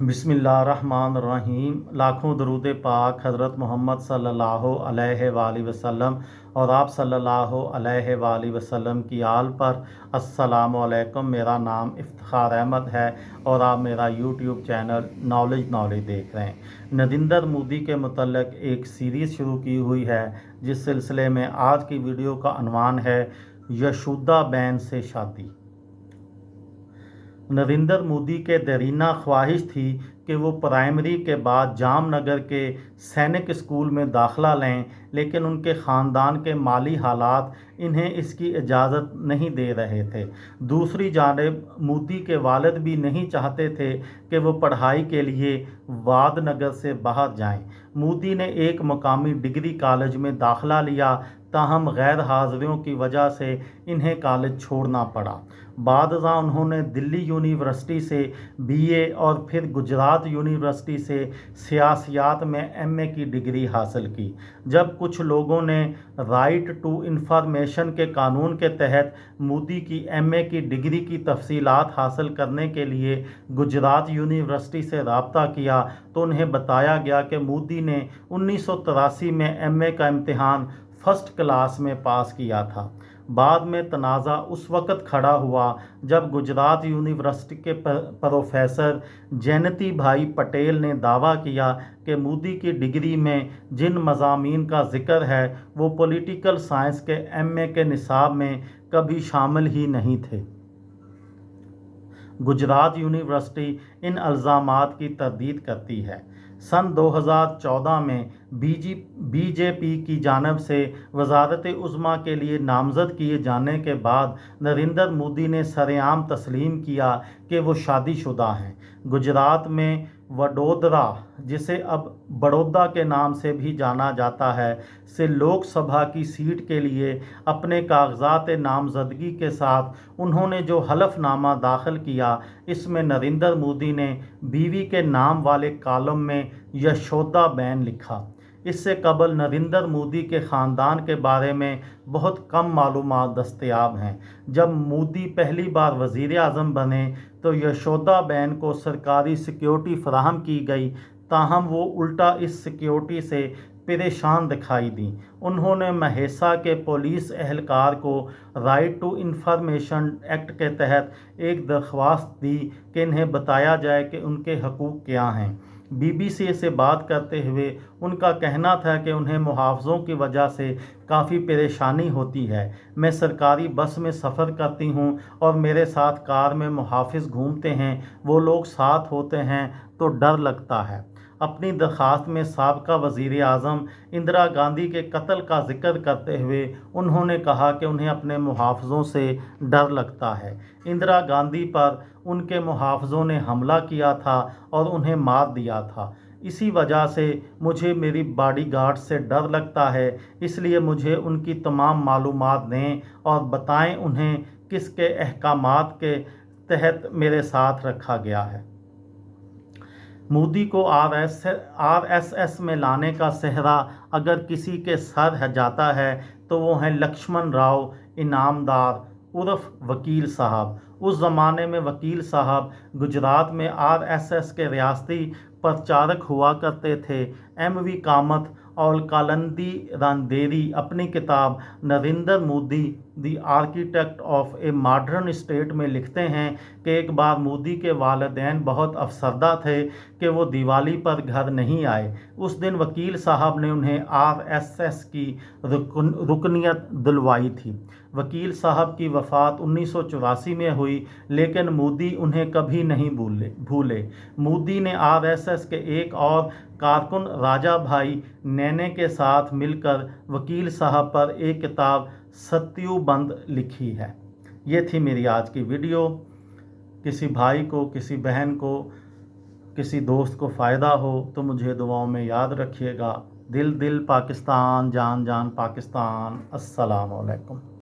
बिस्मिल्लाहिर्रहमानिर्रहीम। लाखों दरूद पाक हज़रत मोहम्मद सल्लल्लाहु अलैहि वसल्लम और आप सल्लल्लाहु अलैहि वसल्लम की आल पर। अस्सलामु अलैकुम। मेरा नाम इफ्तिखार अहमद है और आप मेरा यूट्यूब चैनल नॉलेज देख रहे हैं। नरेंद्र मोदी के मुतल्लिक़ एक सीरीज़ शुरू की हुई है, जिस सिलसिले में आज की वीडियो का अनवान है यशोदाबेन से शादी। नरेंद्र मोदी के देरीना ख्वाहिश थी कि वो प्राइमरी के बाद जामनगर के सैनिक स्कूल में दाखिला लें, लेकिन उनके ख़ानदान के माली हालात इन्हें इसकी इजाज़त नहीं दे रहे थे। दूसरी जानिब मोदी के वालिद भी नहीं चाहते थे कि वो पढ़ाई के लिए वादनगर से बाहर जाएं। मोदी ने एक मकामी डिग्री कॉलेज में दाखिला लिया, ताहम गैर हाज़िरियों की वजह से इन्हें कॉलेज छोड़ना पड़ा। बादशाह उन्होंने दिल्ली यूनिवर्सिटी से बीए और फिर गुजरात यूनिवर्सिटी से सियासियात में एमए की डिग्री हासिल की। जब कुछ लोगों ने राइट टू इंफॉर्मेशन के कानून के तहत मोदी की एमए की डिग्री की तफसीलात हासिल करने के लिए गुजरात यूनिवर्सिटी से रब्ता किया, तो उन्हें बताया गया कि मोदी ने 1983 में एमए का इम्तिहान फर्स्ट क्लास में पास किया था। बाद में तनाज़ा उस वक़्त खड़ा हुआ जब गुजरात यूनिवर्सिटी के प्रोफेसर जयंती भाई पटेल ने दावा किया कि मोदी की डिग्री में जिन मज़ामीन का ज़िक्र है वो पॉलिटिकल साइंस के एमए के निसाब में कभी शामिल ही नहीं थे। गुजरात यूनिवर्सिटी इन इल्ज़ामात की तरदीद करती है। सन 2014 में बीजेपी की जानिब से वज़ारत उज़्मा के लिए नामज़द किए जाने के बाद नरेंद्र मोदी ने सरेआम तस्लीम किया कि वो शादीशुदा हैं। गुजरात में वडोदरा, जिसे अब बड़ौदा के नाम से भी जाना जाता है, से लोकसभा की सीट के लिए अपने कागजात नामज़दगी के साथ उन्होंने जो हलफनामा दाखिल किया, इसमें नरेंद्र मोदी ने बीवी के नाम वाले कॉलम में यशोदाबेन लिखा। इससे कबल नरेंद्र मोदी के ख़ानदान के बारे में बहुत कम मालूमात दस्तयाब हैं। जब मोदी पहली बार वज़ीर आज़म बने तो यशोदाबेन को सरकारी सिक्योरिटी फराहम की गई, ताहम वो उल्टा इस सिक्योरिटी से परेशान दिखाई दी। उन्होंने महेसा के पुलिस एहलकार को राइट टू इंफॉर्मेशन एक्ट के तहत एक दरख्वास्त दी कि इन्हें बताया जाए कि उनके हकूक़ क्या हैं। बीबीसी से बात करते हुए उनका कहना था कि उन्हें मुहाफ़िज़ों की वजह से काफ़ी परेशानी होती है। मैं सरकारी बस में सफ़र करती हूँ और मेरे साथ कार में मुहाफ़िज़ घूमते हैं, वो लोग साथ होते हैं तो डर लगता है। अपनी दरख्वास्त में साबका वज़ीर आज़म इंदिरा गांधी के कत्ल का जिक्र करते हुए उन्होंने कहा कि उन्हें अपने मुहाफ़िज़ों से डर लगता है। इंदिरा गांधी पर उनके मुहाफ़िज़ों ने हमला किया था और उन्हें मार दिया था। इसी वजह से मुझे मेरी बॉडीगार्ड से डर लगता है, इसलिए मुझे उनकी तमाम मालूमात दें और बताएं उन्हें किसके अहकामात के तहत मेरे साथ रखा गया है। मोदी को आरएसएस में लाने का सेहरा अगर किसी के सर जाता है तो वो हैं लक्ष्मण राव इनामदार उर्फ वकील साहब। उस ज़माने में वकील साहब गुजरात में आरएसएस के रियासती प्रचारक हुआ करते थे। एमवी कामत और कालिंदी रांदेरी अपनी किताब Narendra Modi the architect of a modern state में लिखते हैं कि एक बार मोदी के वालिदैन बहुत अफसरदा थे कि वो दिवाली पर घर नहीं आए। उस दिन वकील साहब ने उन्हें आरएसएस की रुकनियत दिलवाई थी। वकील साहब की वफ़ात 1984 में हुई, लेकिन मोदी उन्हें कभी नहीं भूले। मोदी ने आरएसएस के एक और कारकुन राजा भाई नैने के साथ मिलकर वकील साहब पर एक किताब सत्यूबंद लिखी है। ये थी मेरी आज की वीडियो। किसी भाई को, किसी बहन को, किसी दोस्त को फ़ायदा हो तो मुझे दुआओं में याद रखिएगा। दिल दिल पाकिस्तान, जान जान पाकिस्तान। अस्सलाम वालेकुम।